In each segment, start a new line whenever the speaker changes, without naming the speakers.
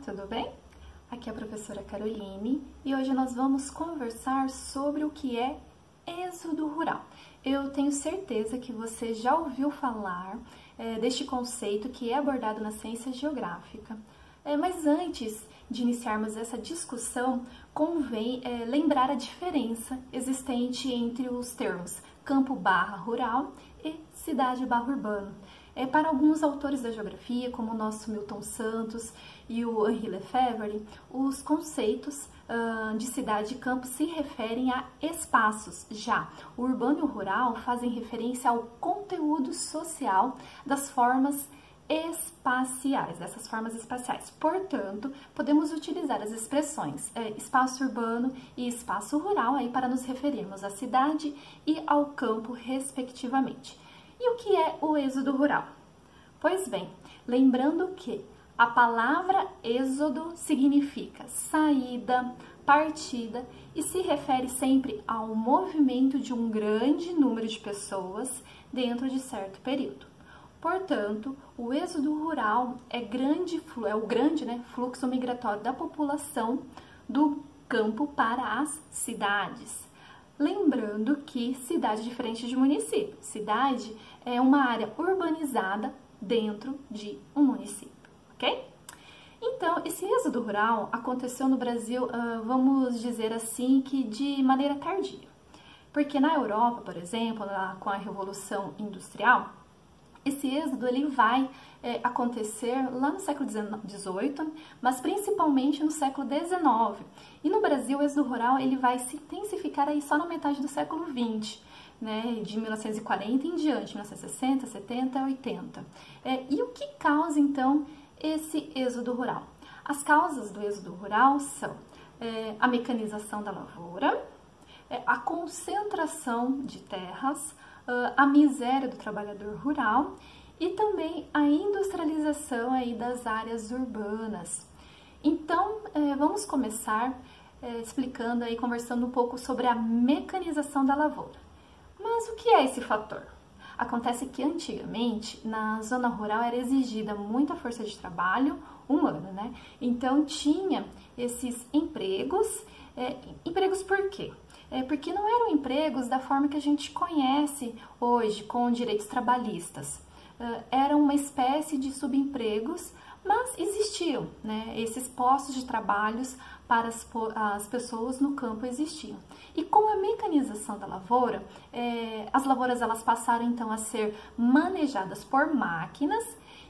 tudo bem? Aqui é a professora Caroline e hoje nós vamos conversar sobre o que é êxodo rural. Eu tenho certeza que você já ouviu falar deste conceito que é abordado na ciência geográfica. Mas antes de iniciarmos essa discussão, convém lembrar a diferença existente entre os termos campo/rural e cidade/urbano. Para alguns autores da geografia, como o nosso Milton Santos e o Henri Lefebvre, os conceitos de cidade e campo se referem a espaços. Já o urbano e o rural fazem referência ao conteúdo social das formas espaciais, dessas formas espaciais. Portanto, podemos utilizar as expressões espaço urbano e espaço rural aí para nos referirmos à cidade e ao campo, respectivamente. E o que é o êxodo rural? Pois bem, lembrando que a palavra êxodo significa saída, partida e se refere sempre ao movimento de um grande número de pessoas dentro de certo período. Portanto, o êxodo rural é o grande fluxo migratório da população do campo para as cidades. Lembrando que cidade é diferente de município. Cidade é uma área urbanizada dentro de um município, ok? Então, esse êxodo rural aconteceu no Brasil, vamos dizer assim, que de maneira tardia. Porque na Europa, por exemplo, com a Revolução Industrial, esse êxodo ele vai acontecer lá no século XVIII, mas principalmente no século XIX. E no Brasil, o êxodo rural ele vai se intensificar aí só na metade do século XX, de 1940 em diante, 1960, 70, 80. E o que causa, então, esse êxodo rural? As causas do êxodo rural são a mecanização da lavoura, a concentração de terras, a miséria do trabalhador rural e também a industrialização aí das áreas urbanas. Então, vamos começar explicando aí, conversando um pouco sobre a mecanização da lavoura. Mas o que é esse fator? Acontece que antigamente, na zona rural era exigida muita força de trabalho humana, Então tinha esses empregos. Empregos por quê? Porque não eram empregos da forma que a gente conhece hoje, com direitos trabalhistas. Eram uma espécie de subempregos, mas existiam, esses postos de trabalhos para as pessoas no campo existiam. E com a mecanização da lavoura, as lavouras elas passaram então a ser manejadas por máquinas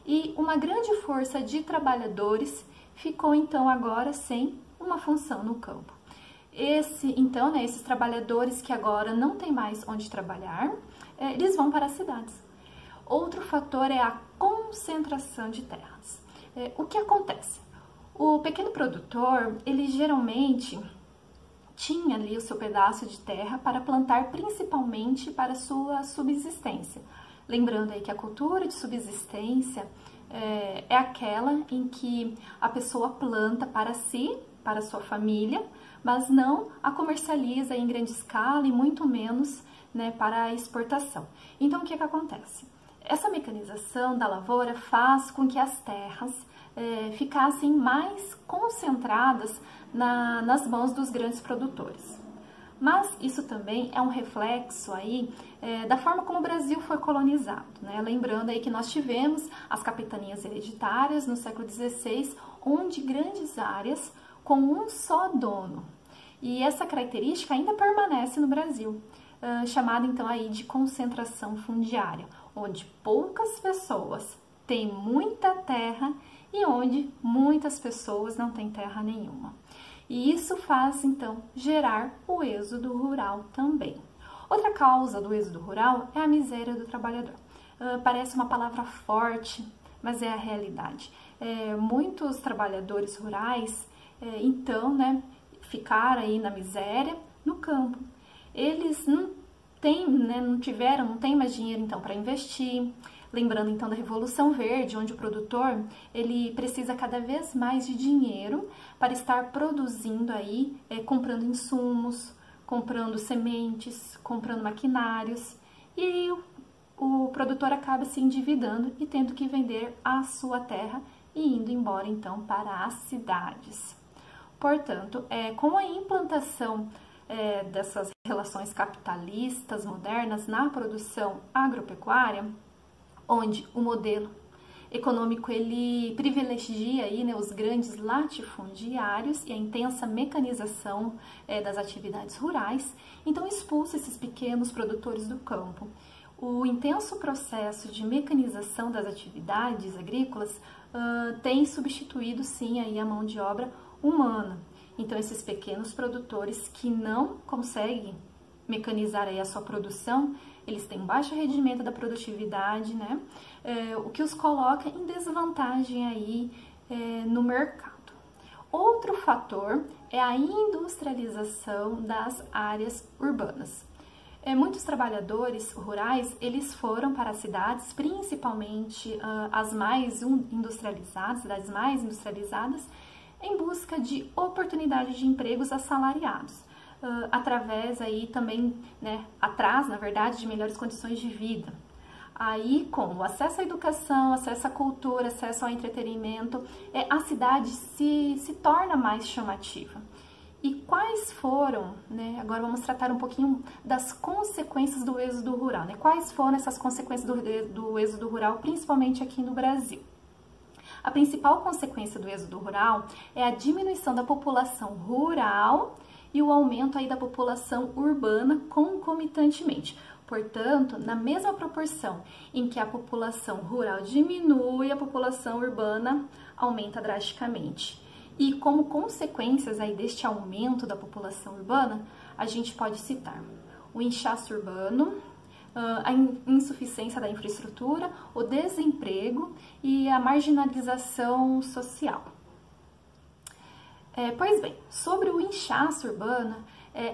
e uma grande força de trabalhadores ficou então agora sem uma função no campo. Esses trabalhadores que agora não têm mais onde trabalhar, eles vão para as cidades. Outro fator é a concentração de terras. O que acontece? O pequeno produtor, ele geralmente tinha ali o seu pedaço de terra para plantar principalmente para sua subsistência. Lembrando aí que a cultura de subsistência é aquela em que a pessoa planta para si, para sua família, mas não a comercializa em grande escala e muito menos para a exportação. Então, o que acontece? Essa mecanização da lavoura faz com que as terras ficassem mais concentradas nas mãos dos grandes produtores. Mas isso também é um reflexo aí da forma como o Brasil foi colonizado, Lembrando aí que nós tivemos as capitanias hereditárias no século XVI, onde grandes áreas com um só dono. E essa característica ainda permanece no Brasil, chamada então aí de concentração fundiária, onde poucas pessoas têm muita terra e onde muitas pessoas não têm terra nenhuma. E isso faz então gerar o êxodo rural também. Outra causa do êxodo rural é a miséria do trabalhador. Parece uma palavra forte, mas é a realidade. Muitos trabalhadores rurais ficaram aí na miséria no campo. Eles não têm mais dinheiro então para investir. Lembrando então da Revolução Verde, onde o produtor ele precisa cada vez mais de dinheiro para estar produzindo aí, comprando insumos, comprando sementes, comprando maquinários, e o produtor acaba se endividando e tendo que vender a sua terra e indo embora então para as cidades. Portanto, com a implantação dessas relações capitalistas modernas na produção agropecuária, onde o modelo econômico ele privilegia aí, né, os grandes latifundiários e a intensa mecanização das atividades rurais, então expulsa esses pequenos produtores do campo. O intenso processo de mecanização das atividades agrícolas tem substituído sim aí a mão de obra humana. Então esses pequenos produtores que não conseguem mecanizar aí a sua produção, eles têm baixo rendimento da produtividade, né? O que os coloca em desvantagem aí no mercado. Outro fator é a industrialização das áreas urbanas. Muitos trabalhadores rurais, eles foram para as cidades, principalmente as mais industrializadas, cidades mais industrializadas, em busca de oportunidade de empregos assalariados, através aí também, né, atrás, na verdade, de melhores condições de vida. Aí, com o acesso à educação, acesso à cultura, acesso ao entretenimento, a cidade se torna mais chamativa. E quais foram, né, agora vamos tratar um pouquinho das consequências do êxodo rural, né? Quais foram essas consequências do êxodo rural, principalmente aqui no Brasil? A principal consequência do êxodo rural é a diminuição da população rural e o aumento aí da população urbana concomitantemente. Portanto, na mesma proporção em que a população rural diminui, a população urbana aumenta drasticamente. E como consequências aí deste aumento da população urbana, a gente pode citar o inchaço urbano, a insuficiência da infraestrutura, o desemprego e a marginalização social. Pois bem, sobre o inchaço urbano,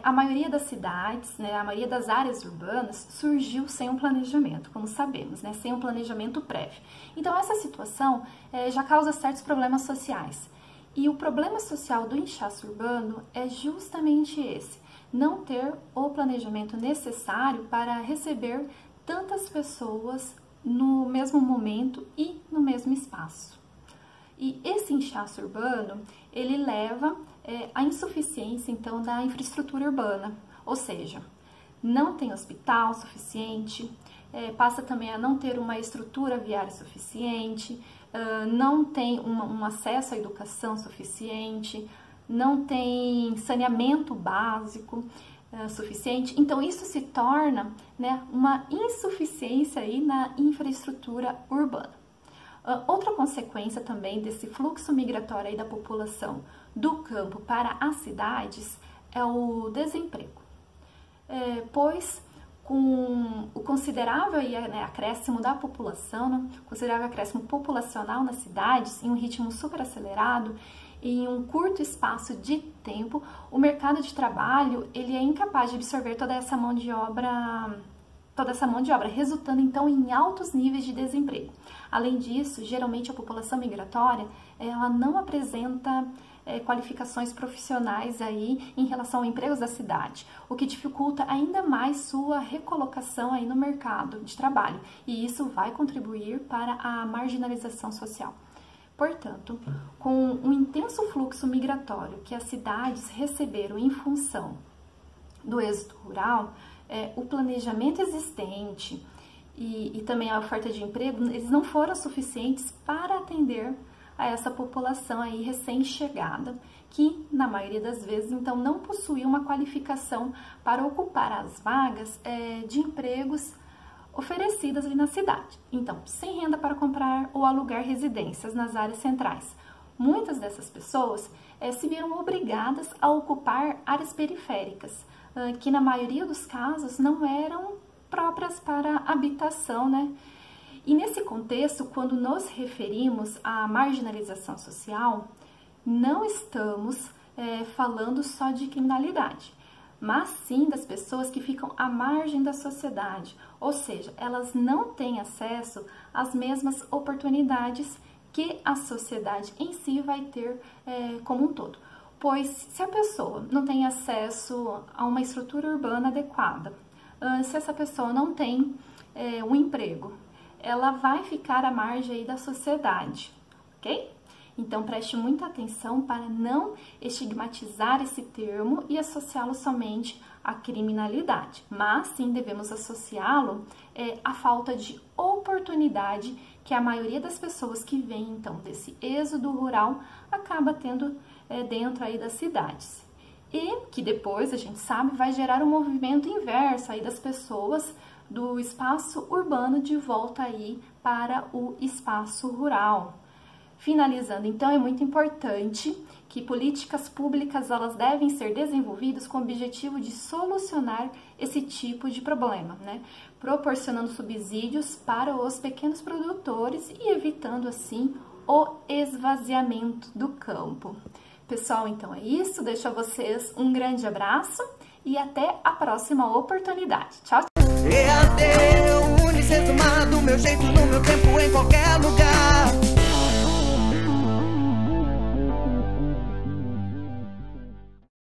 a maioria das cidades, né, a maioria das áreas urbanas surgiu sem um planejamento, como sabemos, né, sem um planejamento prévio. Então essa situação já causa certos problemas sociais. E o problema social do inchaço urbano é justamente esse: não ter o planejamento necessário para receber tantas pessoas no mesmo momento e no mesmo espaço. E esse inchaço urbano, ele leva à insuficiência, então, da infraestrutura urbana, ou seja, não tem hospital suficiente, passa também a não ter uma estrutura viária suficiente, não tem um acesso à educação suficiente, não tem saneamento básico suficiente. Então isso se torna, né, uma insuficiência aí na infraestrutura urbana. Outra consequência também desse fluxo migratório aí da população do campo para as cidades é o desemprego, pois com o considerável acréscimo da população, né, considerável acréscimo populacional nas cidades, em um ritmo super acelerado, em um curto espaço de tempo, o mercado de trabalho ele é incapaz de absorver toda essa mão de obra, resultando então em altos níveis de desemprego. Além disso, geralmente a população migratória ela não apresenta qualificações profissionais aí em relação a empregos da cidade, o que dificulta ainda mais sua recolocação aí no mercado de trabalho, e isso vai contribuir para a marginalização social. Portanto, com um intenso fluxo migratório que as cidades receberam em função do êxodo rural, o planejamento existente e também a oferta de emprego, eles não foram suficientes para atender a essa população aí recém-chegada, que na maioria das vezes então não possuía uma qualificação para ocupar as vagas de empregos oferecidas ali na cidade. Então, sem renda para comprar ou alugar residências nas áreas centrais. Muitas dessas pessoas se viram obrigadas a ocupar áreas periféricas, que na maioria dos casos não eram próprias para habitação, né? E nesse contexto, quando nos referimos à marginalização social, não estamos falando só de criminalidade, mas sim das pessoas que ficam à margem da sociedade, ou seja, elas não têm acesso às mesmas oportunidades que a sociedade em si vai ter como um todo. Pois se a pessoa não tem acesso a uma estrutura urbana adequada, se essa pessoa não tem um emprego, ela vai ficar à margem aí da sociedade, ok? Então preste muita atenção para não estigmatizar esse termo e associá-lo somente à criminalidade, mas sim devemos associá-lo à falta de oportunidade que a maioria das pessoas que vem então desse êxodo rural acaba tendo dentro aí das cidades. E que depois, a gente sabe, vai gerar um movimento inverso aí das pessoas do espaço urbano de volta aí para o espaço rural. Finalizando, então, é muito importante que políticas públicas elas devem ser desenvolvidas com o objetivo de solucionar esse tipo de problema, né? Proporcionando subsídios para os pequenos produtores e evitando, assim, o esvaziamento do campo. Pessoal, então é isso. Deixo a vocês um grande abraço e até a próxima oportunidade. Tchau, tchau!
Meu jeito, no meu tempo, em qualquer lugar.